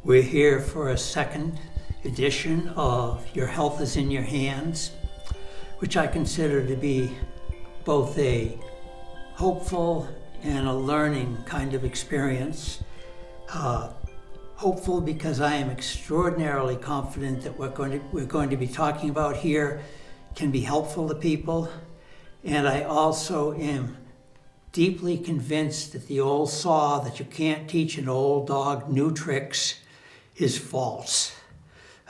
We're here for a second edition of Your Health is in Your Hands, which I consider to be both a hopeful and a learning kind of experience. Hopeful because I am extraordinarily confident that what we're going to be talking about here can be helpful to people. And I also am deeply convinced that the old saw that you can't teach an old dog new tricks is false.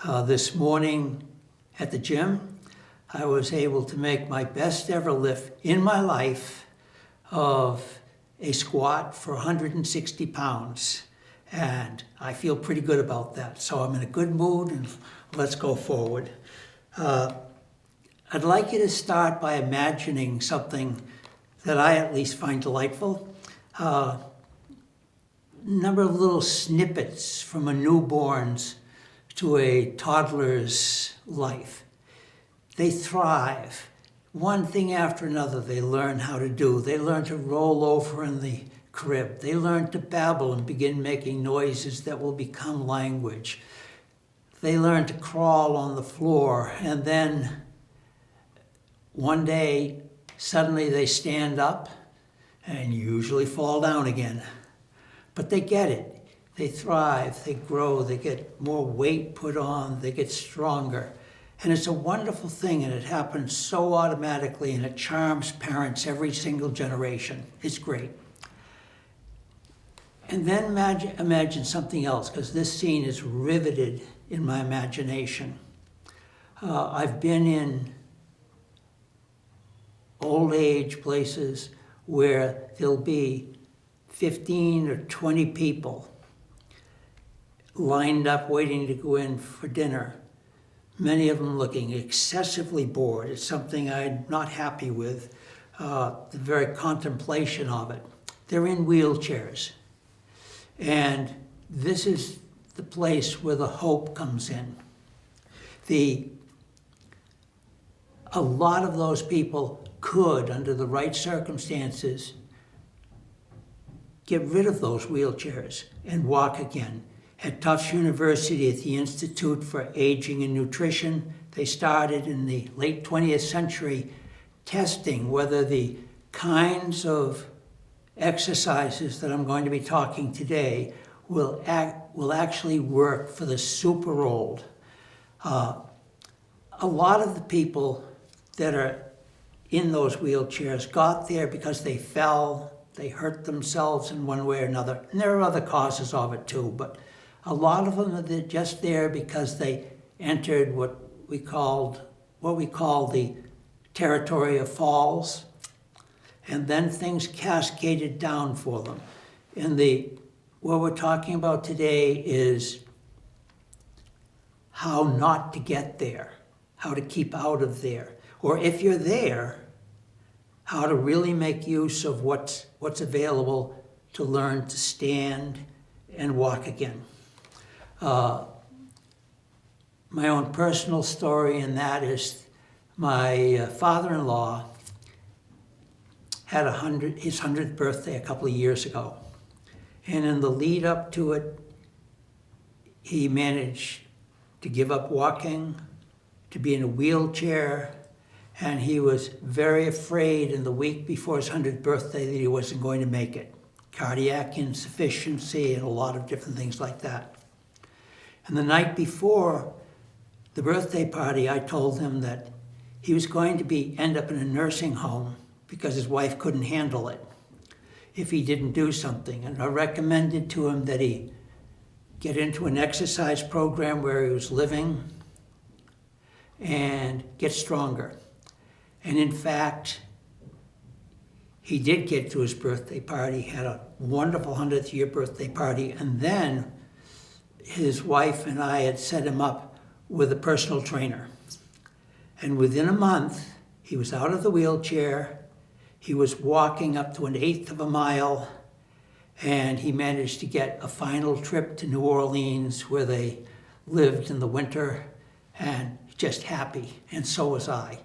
This morning at the gym, I was able to make my best ever lift in my life of a squat for 160 pounds. And I feel pretty good about that. So I'm in a good mood and let's go forward. I'd like you to start by imagining something that I at least find delightful. Number of little snippets from a newborn's to a toddler's life. They thrive. One thing after another they learn how to do. They learn to roll over in the crib. They learn to babble and begin making noises that will become language. They learn to crawl on the floor, and then one day suddenly they stand up and usually fall down again. But they get it. They thrive, they grow, they get more weight put on, they get stronger. And it's a wonderful thing, and it happens so automatically, and it charms parents every single generation. It's great. And then imagine something else, because this scene is riveted in my imagination. I've been in old age places where there'll be 15 or 20 people lined up waiting to go in for dinner. Many of them looking excessively bored. It's something I'm not happy with, the very contemplation of it. They're in wheelchairs. And this is the place where the hope comes in. A lot of those people could, under the right circumstances, get rid of those wheelchairs and walk again. At Tufts University, at the Institute for Aging and Nutrition, they started in the late 20th century testing whether the kinds of exercises that I'm going to be talking today will actually work for the super old. A lot of the people that are in those wheelchairs got there because they fell, they hurt themselves in one way or another. And there are other causes of it too, but a lot of them are just there because they entered what we call the territory of falls, and then things cascaded down for them. And what we're talking about today is how not to get there, how to keep out of there, or if you're there, how to really make use of what's available to learn to stand and walk again. My own personal story in that is my father-in-law had his 100th birthday a couple of years ago. And in the lead up to it, he managed to give up walking, to be in a wheelchair, and he was very afraid in the week before his 100th birthday that he wasn't going to make it. Cardiac insufficiency and a lot of different things like that. And the night before the birthday party, I told him that he was going to end up in a nursing home because his wife couldn't handle it if he didn't do something. And I recommended to him that he get into an exercise program where he was living and get stronger. And in fact, he did get to his birthday party, had a wonderful 100th year birthday party, and then his wife and I had set him up with a personal trainer. And within a month, he was out of the wheelchair, he was walking up to 1/8 of a mile, and he managed to get a final trip to New Orleans where they lived in the winter, and just happy, and so was I.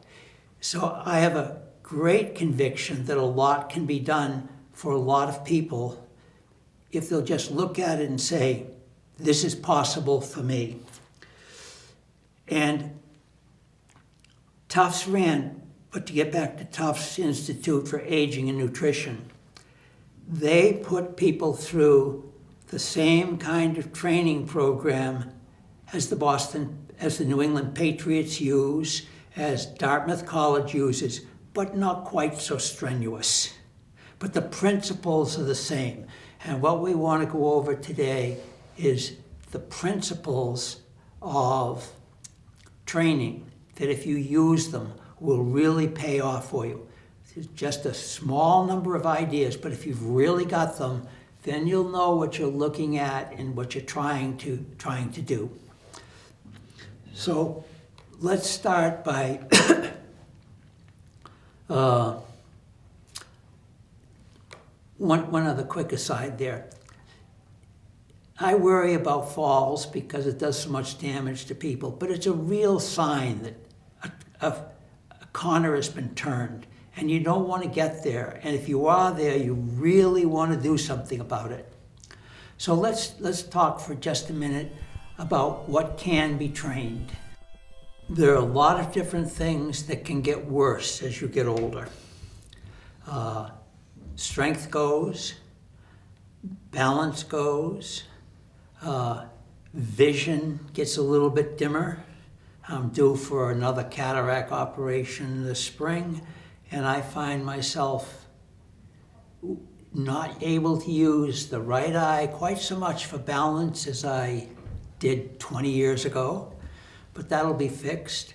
So I have a great conviction that a lot can be done for a lot of people if they'll just look at it and say, this is possible for me. And Tufts ran, but to get back to Tufts Institute for Aging and Nutrition, they put people through the same kind of training program as the New England Patriots use, as Dartmouth College uses, but not quite so strenuous. But the principles are the same. And what we want to go over today is the principles of training that if you use them will really pay off for you. It's just a small number of ideas, but if you've really got them, then you'll know what you're looking at and what you're trying to do. So let's start by one other quick aside there. I worry about falls because it does so much damage to people, but it's a real sign that a corner has been turned, and you don't want to get there. And if you are there, you really want to do something about it. So let's talk for just a minute about what can be trained. There are a lot of different things that can get worse as you get older. Strength goes, balance goes, vision gets a little bit dimmer. I'm due for another cataract operation this spring, and I find myself not able to use the right eye quite so much for balance as I did 20 years ago, but that'll be fixed.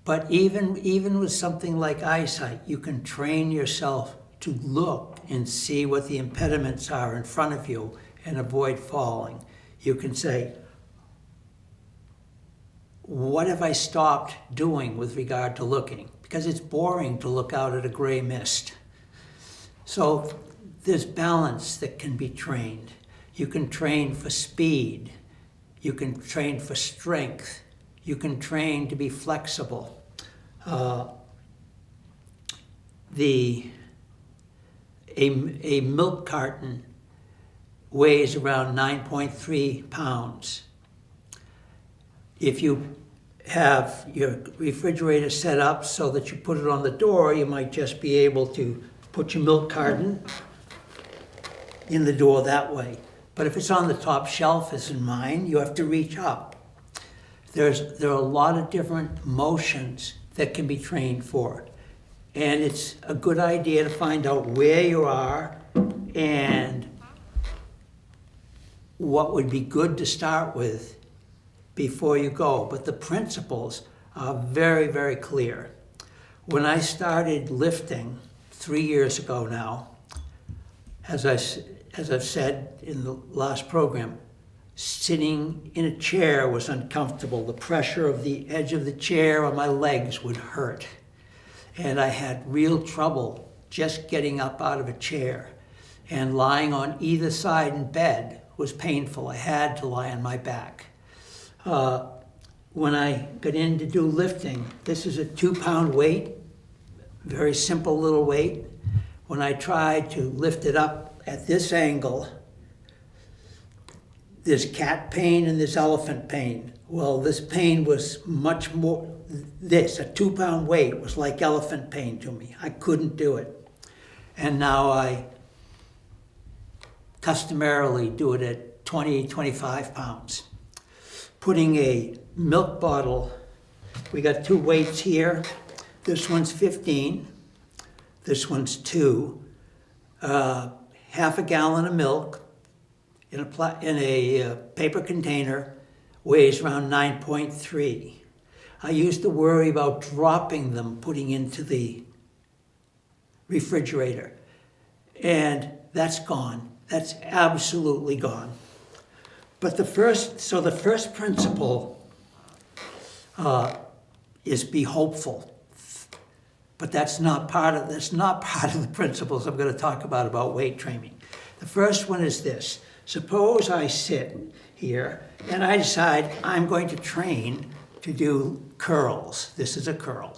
But even with something like eyesight, you can train yourself to look and see what the impediments are in front of you and avoid falling. You can say, what have I stopped doing with regard to looking? Because it's boring to look out at a gray mist. So there's balance that can be trained. You can train for speed. You can train for strength. You can train to be flexible. A milk carton weighs around 9.3 pounds. If you have your refrigerator set up so that you put it on the door, you might just be able to put your milk carton in the door that way. But if it's on the top shelf, as in mine, you have to reach up. There are a lot of different motions that can be trained for. And it's a good idea to find out where you are and what would be good to start with before you go. But the principles are very, very clear. When I started lifting 3 years ago now, as I've said in the last program, sitting in a chair was uncomfortable. The pressure of the edge of the chair on my legs would hurt. And I had real trouble just getting up out of a chair. And lying on either side in bed was painful. I had to lie on my back. When I got in to do lifting, this is a 2-pound weight, very simple little weight. When I tried to lift it up at this angle, there's cat pain and there's elephant pain. Well, this pain was much more, a 2-pound weight was like elephant pain to me. I couldn't do it. And now I customarily do it at 20, 25 pounds. Putting a milk bottle, we got 2 weights here. This one's 15, this one's 2. Half a gallon of milk in a paper container weighs around 9.3. I used to worry about dropping them, putting into the refrigerator. And that's gone. That's absolutely gone. But the first principle is be hopeful. But that's not part of the principles I'm going to talk about weight training. The first one is this. Suppose I sit here and I decide I'm going to train to do curls. This is a curl.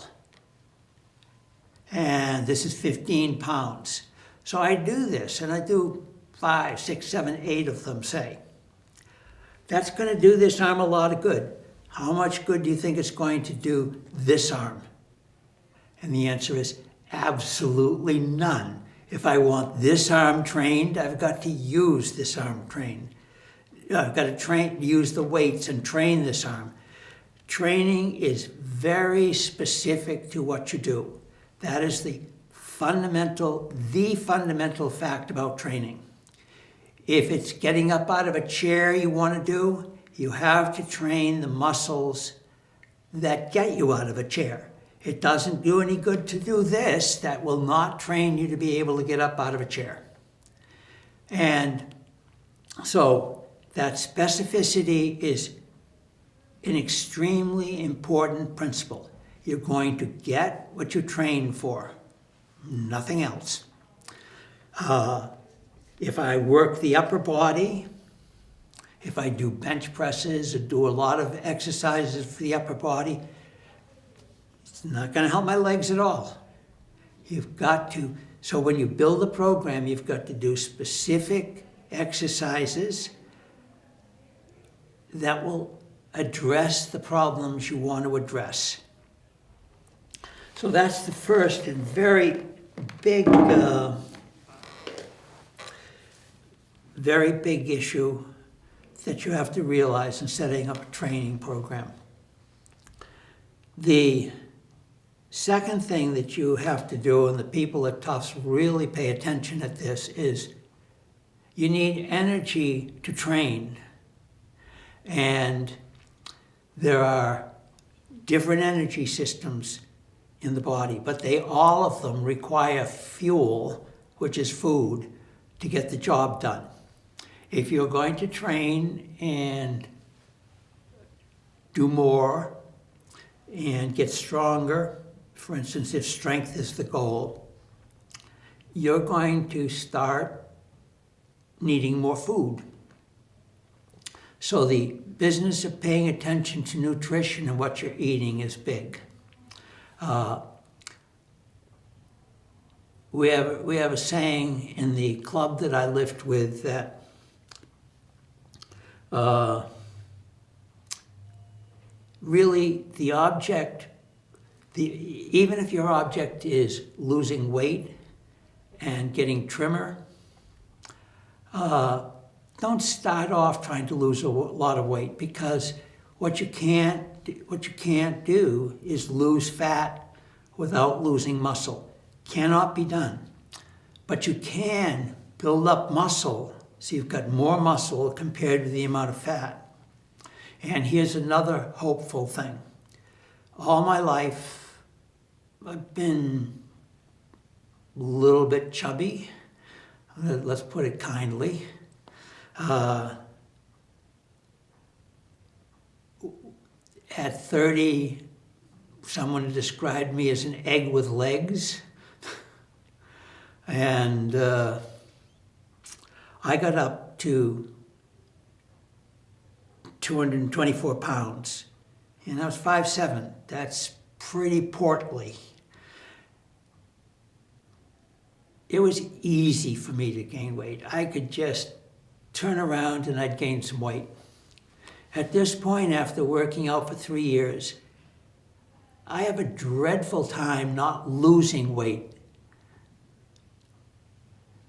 And this is 15 pounds. So I do this and I do 5, 6, 7, 8 of them, say. that's going to do this arm a lot of good. How much good do you think it's going to do this arm? And the answer is absolutely none. If I want this arm trained, I've got to use this arm trained. I've got to use the weights and train this arm. Training is very specific to what you do. That is the fundamental fact about training. If it's getting up out of a chair you want to do, you have to train the muscles that get you out of a chair. It doesn't do any good to do this. That will not train you to be able to get up out of a chair. And so that specificity is an extremely important principle. You're going to get what you train for, nothing else. If I work the upper body, if I do bench presses or do a lot of exercises for the upper body, it's not going to help my legs at all. You've got to, so when you build a program, you've got to do specific exercises that will address the problems you want to address. So that's the first and very big issue that you have to realize in setting up a training program. The second thing that you have to do, and the people at Tufts really pay attention at this, is you need energy to train. And there are different energy systems in the body, but all of them require fuel, which is food, to get the job done. If you're going to train and do more and get stronger, for instance, if strength is the goal, you're going to start needing more food. So the business of paying attention to nutrition and what you're eating is big. We have a saying in the club that I lift with that really the object, even if your object is losing weight and getting trimmer, don't start off trying to lose a lot of weight, because what you can't do is lose fat without losing muscle. Cannot be done. But you can build up muscle so you've got more muscle compared to the amount of fat. And here's another hopeful thing. All my life, I've been a little bit chubby. Let's put it kindly. At 30, someone described me as an egg with legs. And I got up to 224 pounds. And I was 5'7". That's pretty portly. It was easy for me to gain weight. I could just turn around and I'd gain some weight. At this point, after working out for 3 years, I have a dreadful time not losing weight.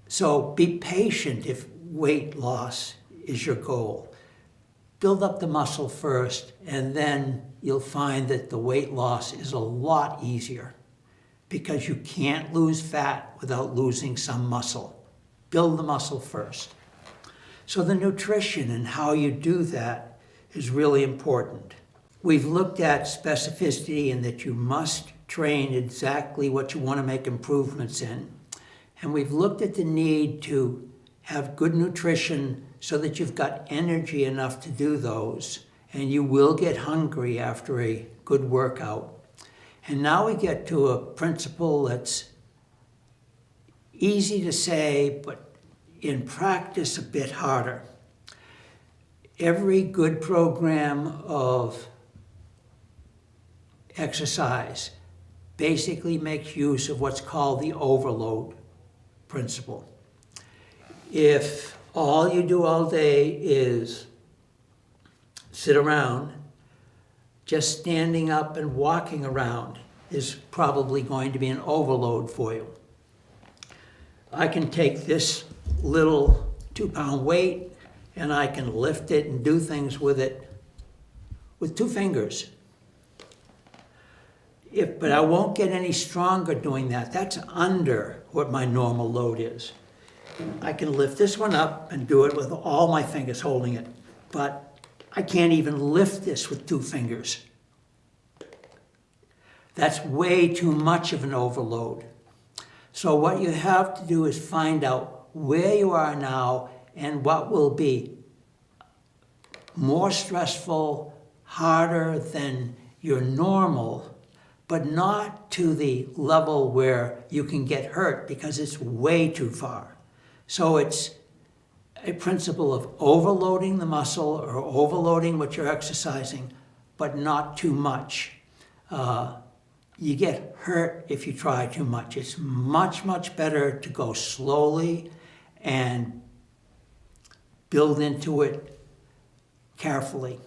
So be patient if weight loss is your goal. Build up the muscle first, and then you'll find that the weight loss is a lot easier, because you can't lose fat without losing some muscle. Build the muscle first. So the nutrition and how you do that is really important. We've looked at specificity and that you must train exactly what you want to make improvements in. And we've looked at the need to have good nutrition so that you've got energy enough to do those, and you will get hungry after a good workout. And now we get to a principle that's easy to say, but in practice a bit harder. Every good program of exercise basically makes use of what's called the overload principle. If all you do all day is sit around, just standing up and walking around is probably going to be an overload for you. I can take this little 2-pound weight and I can lift it and do things with it with 2 fingers. But I won't get any stronger doing that. That's under what my normal load is. I can lift this one up and do it with all my fingers holding it, but I can't even lift this with 2 fingers. That's way too much of an overload. So what you have to do is find out where you are now and what will be more stressful, harder than your normal, but not to the level where you can get hurt because it's way too far. So it's a principle of overloading the muscle or overloading what you're exercising, but not too much. You get hurt if you try too much. It's much, much better to go slowly and build into it carefully.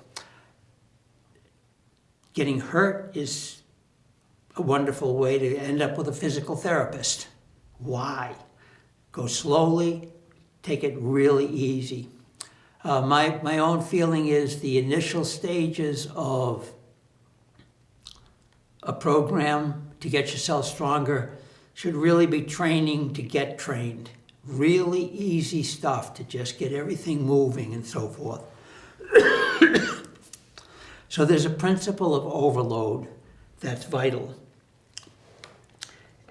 Getting hurt is a wonderful way to end up with a physical therapist. Why? Go slowly, take it really easy. My own feeling is the initial stages of a program to get yourself stronger should really be training to get trained. Really easy stuff to just get everything moving and so forth. So there's a principle of overload that's vital.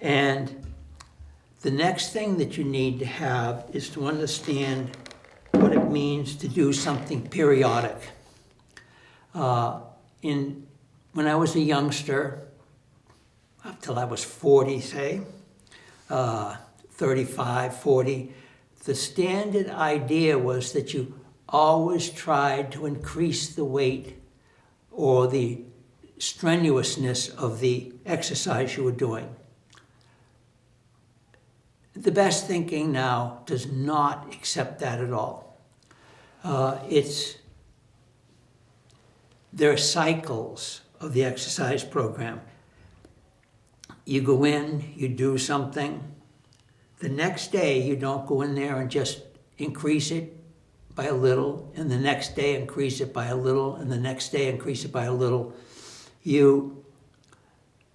And the next thing that you need to have is to understand what it means to do something periodic. When I was a youngster, up till I was 40, say, 35, 40, the standard idea was that you always tried to increase the weight or the strenuousness of the exercise you were doing. The best thinking now does not accept that at all. There are cycles of the exercise program. You go in, you do something. The next day, you don't go in there and just increase it by a little, and the next day increase it by a little, and the next day increase it by a little. You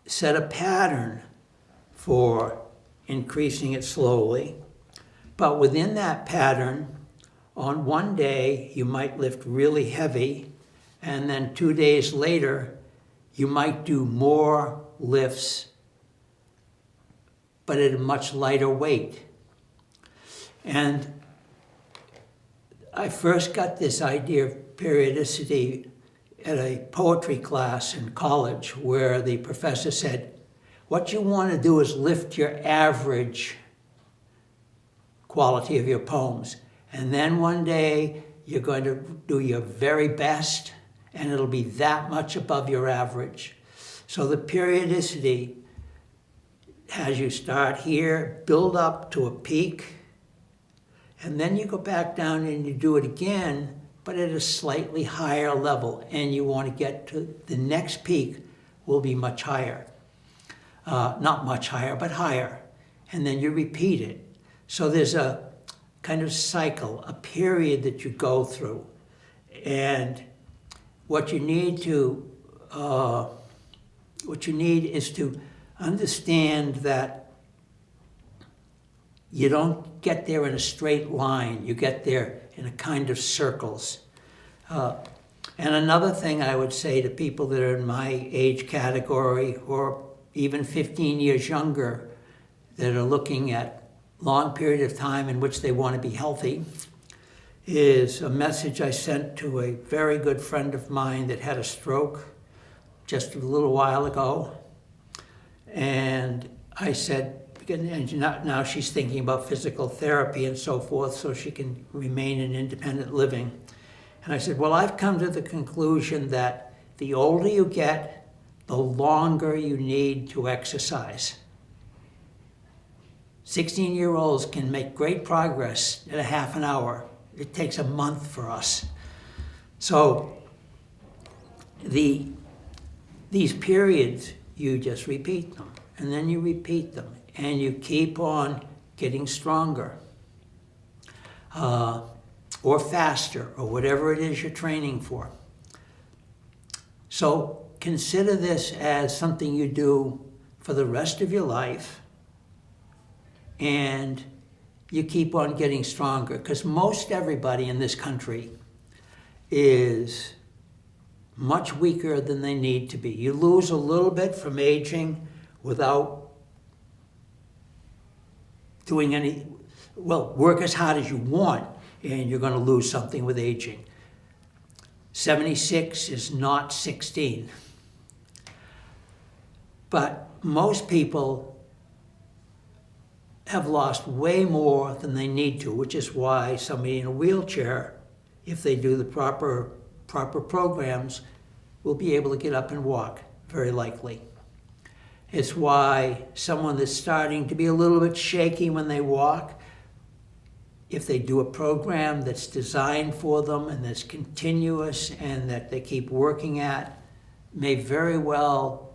set a pattern for increasing it slowly, but within that pattern, on one day, you might lift really heavy, and then 2 days later, you might do more lifts, but at a much lighter weight. And I first got this idea of periodicity at a poetry class in college where the professor said, what you want to do is lift your average quality of your poems. And then one day you're going to do your very best and it'll be that much above your average. So the periodicity has you start here, build up to a peak, and then you go back down and you do it again, but at a slightly higher level. And you want to get to the next peak will be much higher. Not much higher, but higher. And then you repeat it. So there's a kind of cycle, a period that you go through. And what you need is to understand that you don't get there in a straight line. You get there in a kind of circles. And another thing I would say to people that are in my age category or even 15 years younger that are looking at long period of time in which they want to be healthy is a message I sent to a very good friend of mine that had a stroke just a little while ago. And I said, and now she's thinking about physical therapy and so forth so she can remain in independent living. And I said, well, I've come to the conclusion that the older you get, the longer you need to exercise. 16-year-olds can make great progress in a half an hour. It takes a month for us. So these periods, you just repeat them, and then you repeat them, and you keep on getting stronger, or faster, or whatever it is you're training for. So consider this as something you do for the rest of your life, and you keep on getting stronger, because most everybody in this country is much weaker than they need to be. You lose a little bit from aging without doing any, well, work as hard as you want, and you're going to lose something with aging. 76 is not 16. But most people have lost way more than they need to, which is why somebody in a wheelchair, if they do the proper programs, will be able to get up and walk, very likely. It's why someone that's starting to be a little bit shaky when they walk, if they do a program that's designed for them and that's continuous and that they keep working at, may very well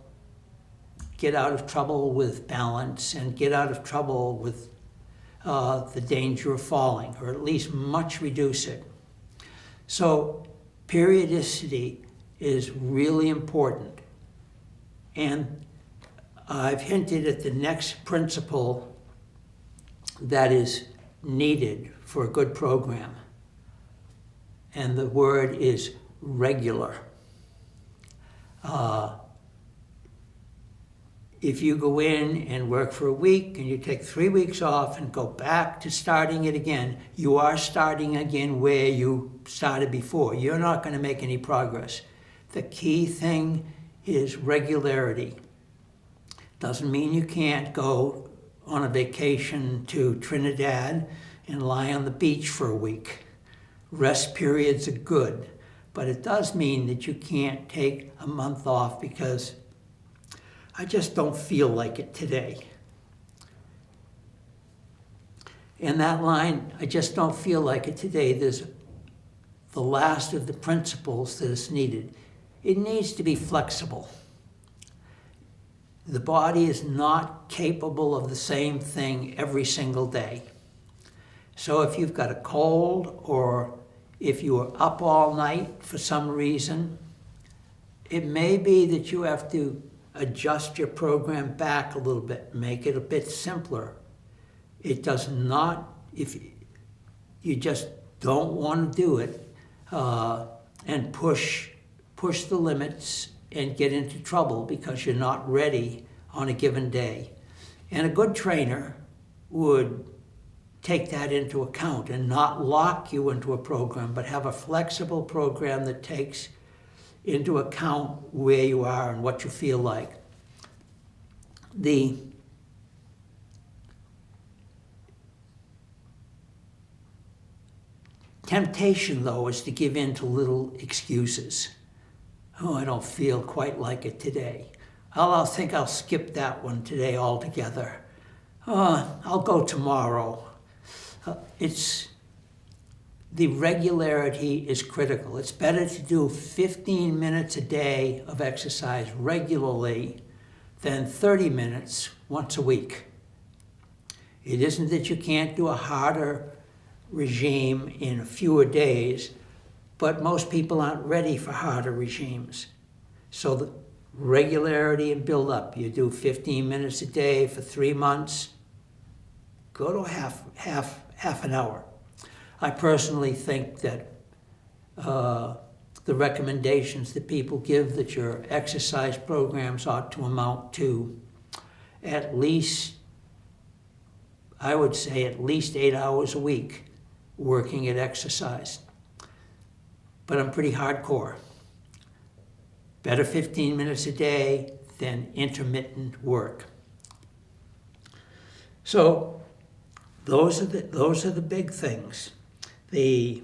get out of trouble with balance and get out of trouble with the danger of falling, or at least much reduce it. So periodicity is really important. And I've hinted at the next principle that is needed for a good program. And the word is regular. If you go in and work for a week and you take 3 weeks off and go back to starting it again, you are starting again where you started before. You're not going to make any progress. The key thing is regularity. Doesn't mean you can't go on a vacation to Trinidad and lie on the beach for a week. Rest periods are good, but it does mean that you can't take a month off because I just don't feel like it today. And that line, I just don't feel like it today, there's the last of the principles that is needed. It needs to be flexible. The body is not capable of the same thing every single day. So if you've got a cold, or if you are up all night for some reason, it may be that you have to adjust your program back a little bit, make it a bit simpler. It does not, if you just don't want to do it and push the limits and get into trouble because you're not ready on a given day. And a good trainer would take that into account and not lock you into a program, but have a flexible program that takes into account where you are and what you feel like. The temptation, though, is to give in to little excuses. Oh, I don't feel quite like it today. I'll think I'll skip that one today altogether. I'll go tomorrow. The regularity is critical. It's better to do 15 minutes a day of exercise regularly than 30 minutes once a week. It isn't that you can't do a harder regime in fewer days, but most people aren't ready for harder regimes. So the regularity and build up. You do 15 minutes a day for 3 months, go to half an hour. I personally think that the recommendations that people give that your exercise programs ought to amount to at least, I would say at least 8 hours a week working at exercise. But I'm pretty hardcore. Better 15 minutes a day than intermittent work. So those are the big things. The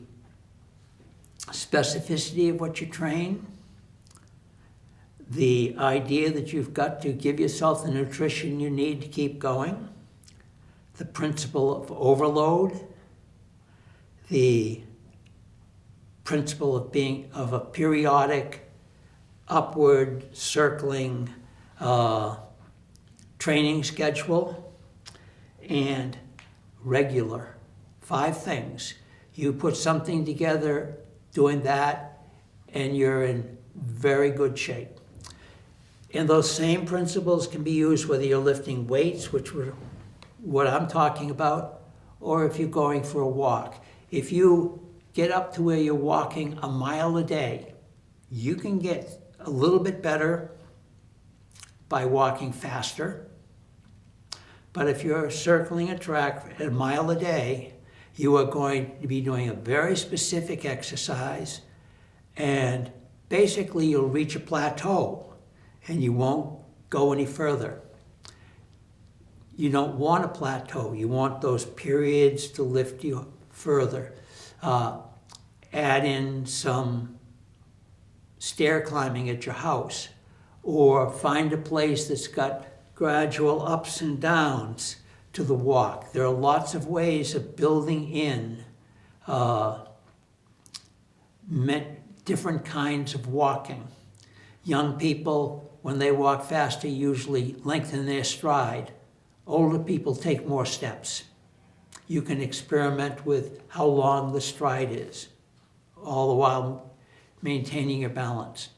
specificity of what you train, the idea that you've got to give yourself the nutrition you need to keep going, the principle of overload, the principle of a periodic upward circling training schedule, and regular. 5 things. You put something together doing that, and you're in very good shape. And those same principles can be used whether you're lifting weights, which were what I'm talking about, or if you're going for a walk. If you get up to where you're walking a mile a day, you can get a little bit better by walking faster. But if you're circling a track at a mile a day, you are going to be doing a very specific exercise, and basically you'll reach a plateau and you won't go any further. You don't want a plateau. You want those periods to lift you further. Add in some stair climbing at your house, or find a place that's got gradual ups and downs to the walk. There are lots of ways of building in different kinds of walking. Young people, when they walk faster, usually lengthen their stride. Older people take more steps. You can experiment with how long the stride is, all the while maintaining your balance.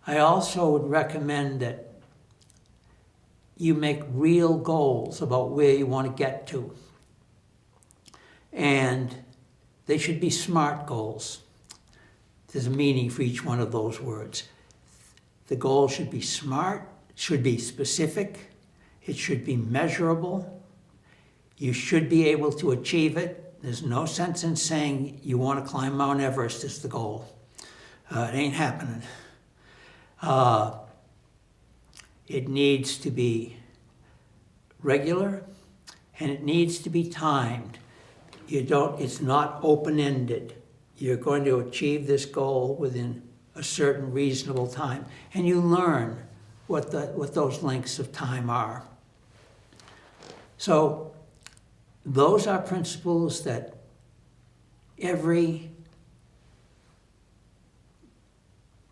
I also would recommend that you make real goals about where you want to get to. And they should be SMART goals. There's a meaning for each one of those words. The goal should be SMART, should be specific, it should be measurable. You should be able to achieve it. There's no sense in saying you want to climb Mount Everest is the goal. It ain't happening. It needs to be regular, and it needs to be timed. It's not open-ended. You're going to achieve this goal within a certain reasonable time, and you learn what those lengths of time are. So those are principles that every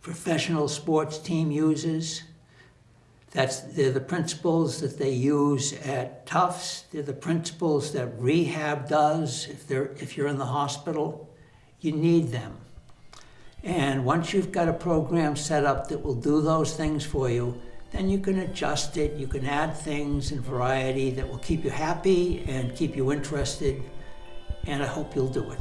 professional sports team uses. They're the principles that they use at Tufts. They're the principles that rehab does if you're in the hospital. You need them. And once you've got a program set up that will do those things for you, then you can adjust it. You can add things in variety that will keep you happy and keep you interested. And I hope you'll do it.